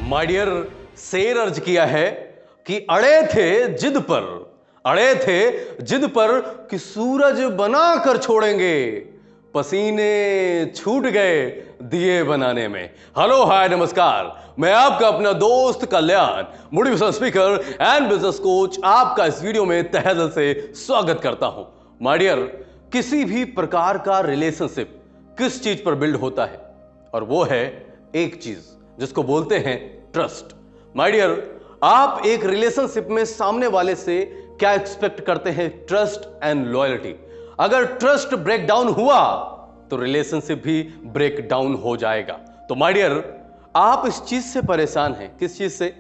My dear, शेर अर्ज किया है कि अड़े थे जिद पर, अड़े थे जिद पर कि सूरज बनाकर छोड़ेंगे, पसीने छूट गए दिए बनाने में। हेलो हाय नमस्कार, मैं आपका अपना दोस्त Kalyan, motivational speaker and business coach, आपका इस वीडियो में तहे दिल से स्वागत करता हूं। माय डियर, किसी भी प्रकार का रिलेशनशिप किस चीज पर बिल्ड होता है, और वो है एक चीज जिसको बोलते हैं ट्रस्ट। माय डियर, आप एक रिलेशनशिप में सामने वाले से क्या एक्सपेक्ट करते हैं? Trust and loyalty. अगर ट्रस्ट ब्रेक डाउन हुआ तो रिलेशनशिप भी ब्रेक डाउन हो जाएगा। तो माय डियर, आप इस चीज से परेशान हैं। किस चीज से?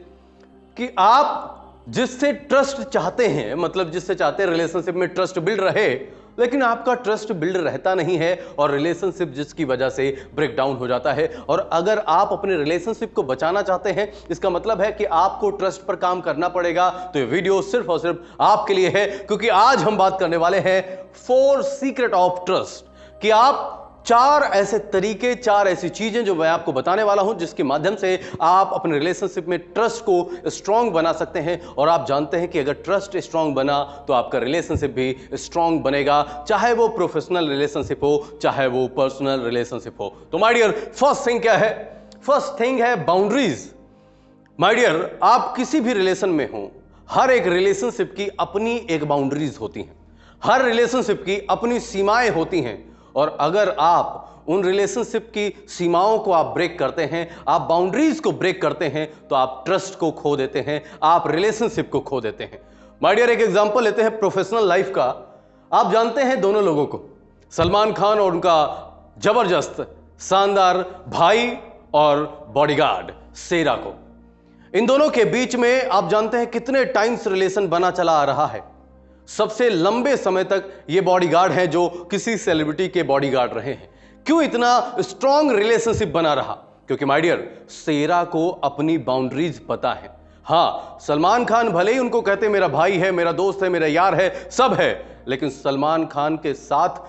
कि आप जिससे ट्रस्ट चाहते हैं, मतलब जिससे चाहते हैं रिलेशनशिप में ट्रस्ट बिल्ड रहे, लेकिन आपका ट्रस्ट बिल्ड रहता नहीं है और रिलेशनशिप जिसकी वजह से ब्रेक डाउन हो जाता है। और अगर आप अपने रिलेशनशिप को बचाना चाहते हैं, इसका मतलब है कि आपको ट्रस्ट पर काम करना पड़ेगा। तो ये वीडियो सिर्फ और सिर्फ आपके लिए है, क्योंकि आज हम बात करने वाले हैं 4 सीक्रेट ऑफ ट्रस्ट, कि आप 4 ऐसे तरीके, 4 ऐसी चीजें जो मैं आपको बताने वाला हूं, जिसके माध्यम से आप अपने रिलेशनशिप में ट्रस्ट को स्ट्रांग बना सकते हैं। और आप जानते हैं कि अगर ट्रस्ट स्ट्रांग बना तो आपका रिलेशनशिप भी स्ट्रांग बनेगा, चाहे वो प्रोफेशनल रिलेशनशिप हो, चाहे वो पर्सनल रिलेशनशिप हो। तो माय डियर, फर्स्ट थिंग क्या है? फर्स्ट थिंग है बाउंड्रीज। माय डियर, आप किसी भी रिलेशन में हो, हर एक रिलेशनशिप की अपनी एक बाउंड्रीज होती हैं, हर रिलेशनशिप की अपनी सीमाएं होती हैं। और अगर आप उन रिलेशनशिप की सीमाओं को आप ब्रेक करते हैं, आप बाउंड्रीज को ब्रेक करते हैं, तो आप ट्रस्ट को खो देते हैं, आप रिलेशनशिप को खो देते हैं। माय डियर, एक एग्जांपल लेते हैं प्रोफेशनल लाइफ का। आप जानते हैं दोनों लोगों को, सलमान खान और उनका जबरदस्त शानदार भाई और बॉडीगार्ड शेरा को। इन दोनों के बीच में आप जानते हैं कितने टाइम्स रिलेशन बना चला आ रहा है। सबसे लंबे समय तक ये बॉडीगार्ड हैं जो किसी सेलिब्रिटी के बॉडीगार्ड रहे हैं। क्यों इतना स्ट्रांग रिलेशनशिप बना रहा? क्योंकि माय डियर, शेरा को अपनी बाउंड्रीज पता है। हां, सलमान खान भले ही उनको कहते मेरा भाई है, मेरा दोस्त है, मेरा यार है, सब है, लेकिन सलमान खान के साथ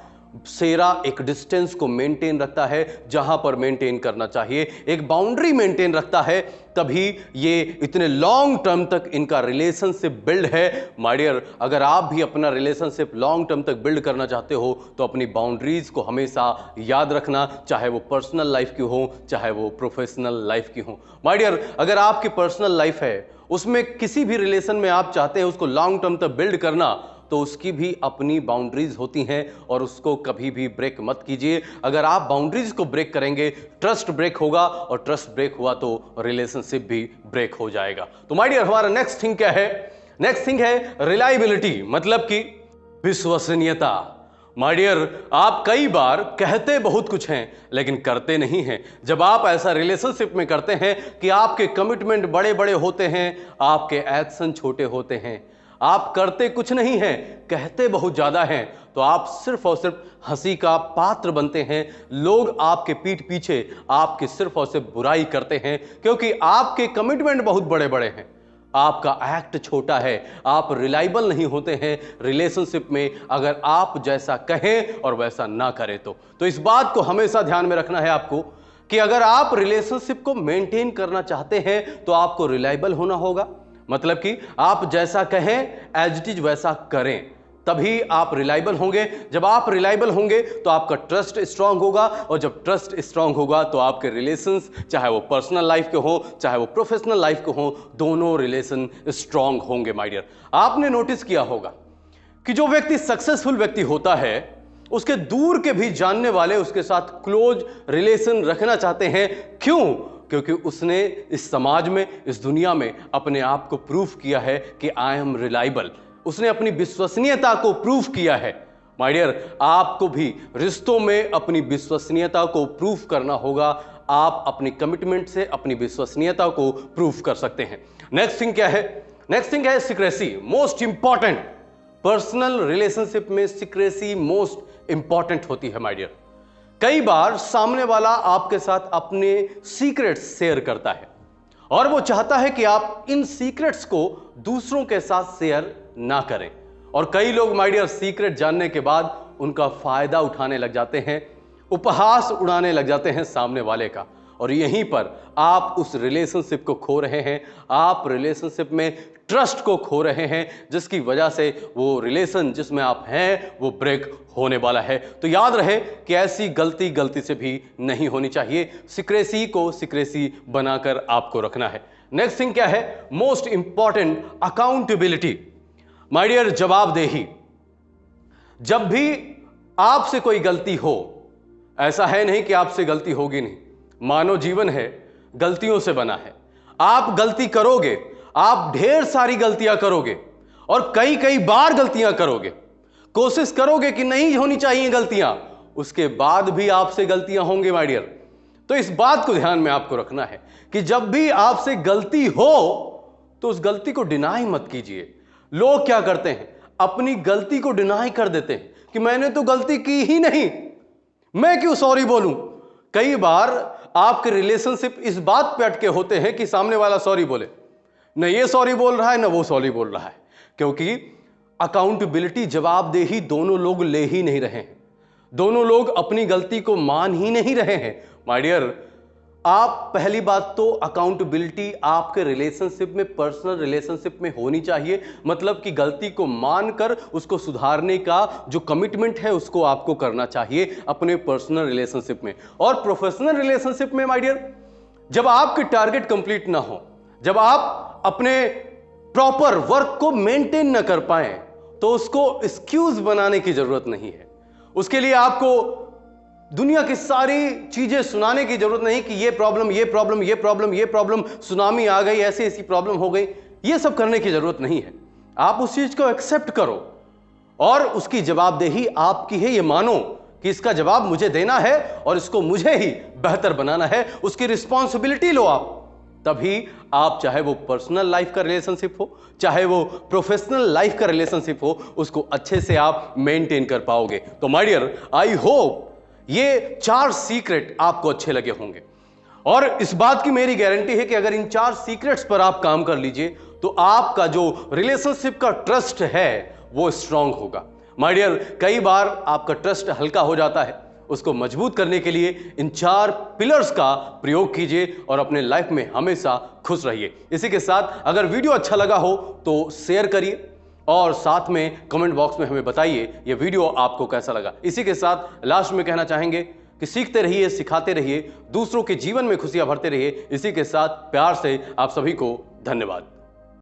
शेरा एक डिस्टेंस को मेंटेन रखता है, जहां पर मेंटेन करना चाहिए, एक बाउंड्री मेंटेन रखता है, तभी ये इतने लॉन्ग टर्म तक इनका रिलेशनशिप बिल्ड है। माय डियर, अगर आप भी अपना रिलेशनशिप लॉन्ग टर्म तक बिल्ड करना चाहते हो तो अपनी बाउंड्रीज को हमेशा याद रखना, चाहे वो पर्सनल लाइफ की हो, चाहे वो प्रोफेशनल लाइफ की हो। माय डियर, अगर आपकी पर्सनल लाइफ है, उसमें किसी भी रिलेशन में आप चाहते हैं उसको लॉन्ग टर्म तक बिल्ड करना, तो उसकी भी अपनी बाउंड्रीज होती हैं और उसको कभी भी ब्रेक मत कीजिए। अगर आप बाउंड्रीज को ब्रेक करेंगे, ट्रस्ट ब्रेक होगा, और ट्रस्ट ब्रेक हुआ तो रिलेशनशिप भी ब्रेक हो जाएगा। तो माय डियर, हमारा नेक्स्ट थिंग क्या है? नेक्स्ट थिंग है रिलायबिलिटी, मतलब कि विश्वसनीयता। माय डियर, आप कई बार कहते बहुत कुछ हैं लेकिन करते नहीं हैं। जब आप ऐसा रिलेशनशिप में करते हैं कि आपके कमिटमेंट बड़े बड़े होते हैं, आपके एक्शन छोटे होते हैं, आप करते कुछ नहीं हैं, कहते बहुत ज्यादा हैं, तो आप सिर्फ और सिर्फ हंसी का पात्र बनते हैं। लोग आपके पीठ पीछे आपकी सिर्फ और सिर्फ बुराई करते हैं, क्योंकि आपके कमिटमेंट बहुत बड़े बड़े हैं, आपका एक्ट छोटा है, आप रिलायबल नहीं होते हैं रिलेशनशिप में, अगर आप जैसा कहें और वैसा ना करें तो इस बात को हमेशा ध्यान में रखना है आपको, कि अगर आप रिलेशनशिप को मेंटेन करना चाहते हैं तो आपको रिलायबल होना होगा। मतलब कि आप जैसा कहें एज इट इज वैसा करें, तभी आप रिलायबल होंगे। जब आप रिलायबल होंगे तो आपका ट्रस्ट स्ट्रांग होगा, और जब ट्रस्ट स्ट्रांग होगा तो आपके रिलेशंस, चाहे वो पर्सनल लाइफ के हो, चाहे वो प्रोफेशनल लाइफ के हो, दोनों रिलेशन स्ट्रांग होंगे। माय डियर, आपने नोटिस किया होगा कि जो व्यक्ति सक्सेसफुल व्यक्ति होता है, उसके दूर के भी जानने वाले उसके साथ क्लोज रिलेशन रखना चाहते हैं। क्यों? क्योंकि उसने इस समाज में, इस दुनिया में अपने आप को प्रूफ किया है कि आई एम रिलायबल। उसने अपनी विश्वसनीयता को प्रूफ किया है। माय डियर, आपको भी रिश्तों में अपनी विश्वसनीयता को प्रूफ करना होगा। आप अपनी कमिटमेंट से अपनी विश्वसनीयता को प्रूफ कर सकते हैं। नेक्स्ट थिंग क्या है? नेक्स्ट थिंग है secrecy, most important. Personal relationship में सीक्रेसी मोस्ट इंपॉर्टेंट होती है। माय डियर, कई बार सामने वाला आपके साथ अपने सीक्रेट्स शेयर करता है और वो चाहता है कि आप इन सीक्रेट्स को दूसरों के साथ शेयर ना करें। और कई लोग माय डियर सीक्रेट जानने के बाद उनका फायदा उठाने लग जाते हैं, उपहास उड़ाने लग जाते हैं सामने वाले का। और यहीं पर आप उस रिलेशनशिप को खो रहे हैं, आप रिलेशनशिप में ट्रस्ट को खो रहे हैं, जिसकी वजह से वो रिलेशन जिसमें आप हैं वो ब्रेक होने वाला है। तो याद रहे कि ऐसी गलती से भी नहीं होनी चाहिए। सीक्रेसी को सीक्रेसी बनाकर आपको रखना है। नेक्स्ट थिंग क्या है? Most important, accountability. My dear, जवाबदेही। जब भी आपसे कोई गलती हो, ऐसा है नहीं कि आपसे गलती होगी नहीं, मानव जीवन है, गलतियों से बना है। आप गलती करोगे, आप ढेर सारी गलतियां करोगे और कई कई बार गलतियां करोगे, कोशिश करोगे कि नहीं होनी चाहिए गलतियां, उसके बाद भी आपसे गलतियां होंगी माय डियर। तो इस बात को ध्यान में आपको रखना है कि जब भी आपसे गलती हो तो उस गलती को डिनाई मत कीजिए। लोग क्या करते हैं? अपनी गलती को डिनाई कर देते हैं कि मैंने तो गलती की ही नहीं, मैं क्यों सॉरी बोलूं। कई बार आपके रिलेशनशिप इस बात पे अटके होते हैं कि सामने वाला सॉरी बोले, न ये सॉरी बोल रहा है न वो सॉरी बोल रहा है, क्योंकि अकाउंटेबिलिटी, जवाबदेही दोनों लोग ले ही नहीं रहे हैं, दोनों लोग अपनी गलती को मान ही नहीं रहे हैं। माय डियर, आप पहली बात तो अकाउंटेबिलिटी आपके रिलेशनशिप में, पर्सनल रिलेशनशिप में होनी चाहिए। मतलब कि गलती को मानकर उसको सुधारने का जो कमिटमेंट है उसको आपको करना चाहिए अपने पर्सनल रिलेशनशिप में। और प्रोफेशनल रिलेशनशिप में माय डियर, जब आपके टारगेट कंप्लीट ना हो, जब आप अपने प्रॉपर वर्क को मेंटेन न कर पाए, तो उसको एक्सक्यूज बनाने की जरूरत नहीं है। उसके लिए आपको दुनिया की सारी चीजें सुनाने की जरूरत नहीं कि ये प्रॉब्लम, ये प्रॉब्लम, ये प्रॉब्लम, ये प्रॉब्लम, सुनामी आ गई, ऐसी ऐसी प्रॉब्लम हो गई, ये सब करने की जरूरत नहीं है। आप उस चीज को एक्सेप्ट करो और उसकी जवाबदेही आपकी है, ये मानो कि इसका जवाब मुझे देना है और इसको मुझे ही बेहतर बनाना है, उसकी रिस्पॉन्सिबिलिटी लो आप। तभी आप, चाहे वो पर्सनल लाइफ का रिलेशनशिप हो, चाहे वो प्रोफेशनल लाइफ का रिलेशनशिप हो, उसको अच्छे से आप मेंटेन कर पाओगे। तो माय डियर, आई होप ये 4 सीक्रेट आपको अच्छे लगे होंगे और इस बात की मेरी गारंटी है कि अगर इन 4 सीक्रेट्स पर आप काम कर लीजिए तो आपका जो रिलेशनशिप का ट्रस्ट है वो स्ट्रांग होगा। माय डियर, कई बार आपका ट्रस्ट हल्का हो जाता है, उसको मजबूत करने के लिए इन 4 पिलर्स का प्रयोग कीजिए और अपने लाइफ में हमेशा खुश रहिए। इसी के साथ अगर वीडियो अच्छा लगा हो तो शेयर करिए और साथ में कमेंट बॉक्स में हमें बताइए ये वीडियो आपको कैसा लगा। इसी के साथ लास्ट में कहना चाहेंगे कि सीखते रहिए, सिखाते रहिए, दूसरों के जीवन में खुशियां भरते रहिए। इसी के साथ प्यार से आप सभी को धन्यवाद।